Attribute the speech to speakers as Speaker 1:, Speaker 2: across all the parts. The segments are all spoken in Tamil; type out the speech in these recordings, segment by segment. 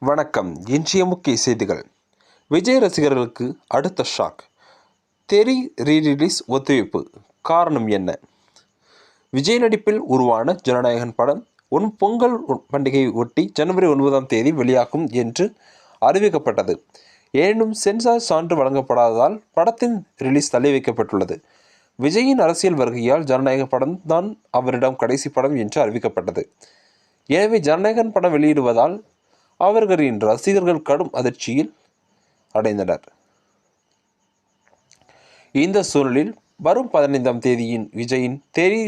Speaker 1: வணக்கம். இன்றைய முக்கிய செய்திகள். விஜய் ரசிகர்களுக்கு அடுத்த ஷாக். தெறி ரீரிலீஸ் ஒத்திவைப்பு. காரணம் என்ன? விஜய் நடிப்பில் உருவான ஜனநாயகன் படம் பொங்கல் பண்டிகையை ஒட்டி ஜனவரி 9ஆம் தேதி வெளியாகும் என்று அறிவிக்கப்பட்டது. எனினும் சென்சார் சான்று வழங்கப்படாததால் படத்தின் ரிலீஸ் தள்ளி வைக்கப்பட்டுள்ளது. விஜயின் அரசியல் வருகையால் ஜனநாயகன் படம் தான் அவரிடம் கடைசி படம் என்று அறிவிக்கப்பட்டது. எனவே ஜனநாயகன் படம் வெளியிடுவதால் அவர்களின் ரசிகர்கள் கடும் அதிர்ச்சியில் அடைந்தனர். இந்த சூழலில் வரும் 15ஆம் தேதியின் விஜயின் தெறி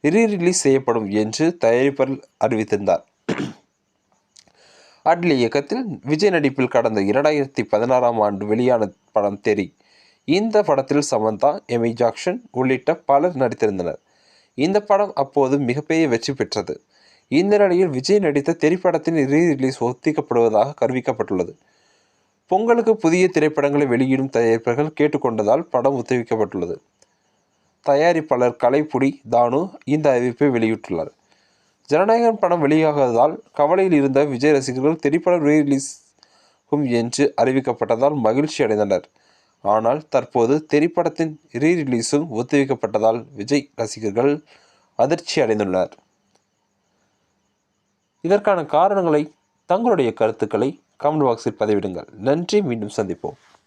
Speaker 1: ரீரிலீஸ் செய்யப்படும் என்று தயாரிப்பாளர் அறிவித்திருந்தார். அட்லி இயக்கத்தில் விஜய் நடிப்பில் கடந்த 2016ஆம் ஆண்டு வெளியான படம் தெறி. இந்த படத்தில் சமந்தா, எமி ஜாக்சன் உள்ளிட்ட பலர் நடித்திருந்தனர். இந்த படம் அப்போது மிகப்பெரிய வெற்றி பெற்றது. இந்த நிலையில் விஜய் நடித்த திரைப்படத்தின் ரீரிலீஸ் ஒத்திக்கப்படுவதாக அறிவிக்கப்பட்டுள்ளது. பொங்கலுக்கு புதிய திரைப்படங்களை வெளியிடும் தயாரிப்பாளர்கள் கேட்டுக்கொண்டதால் படம் ஒத்திவைக்கப்பட்டுள்ளது. தயாரிப்பாளர் கலைப்புடி தானு இந்த அறிவிப்பை வெளியிட்டுள்ளார். ஜனநாயகன் படம் வெளியாகாததால் கவலையில் இருந்த விஜய் ரசிகர்கள் திரைப்படம் ரீரிலீஸும் என்று அறிவிக்கப்பட்டதால் மகிழ்ச்சி அடைந்தனர். ஆனால் தற்போது திரைப்படத்தின் ரீரிலீஸும் ஒத்திவைக்கப்பட்டதால் விஜய் ரசிகர்கள் அதிர்ச்சி அடைந்துள்ளனர். இதற்கான காரணங்களை, தங்களுடைய கருத்துக்களை கமெண்ட் பாக்ஸில் பதிவிடுங்கள். நன்றி. மீண்டும் சந்திப்போம்.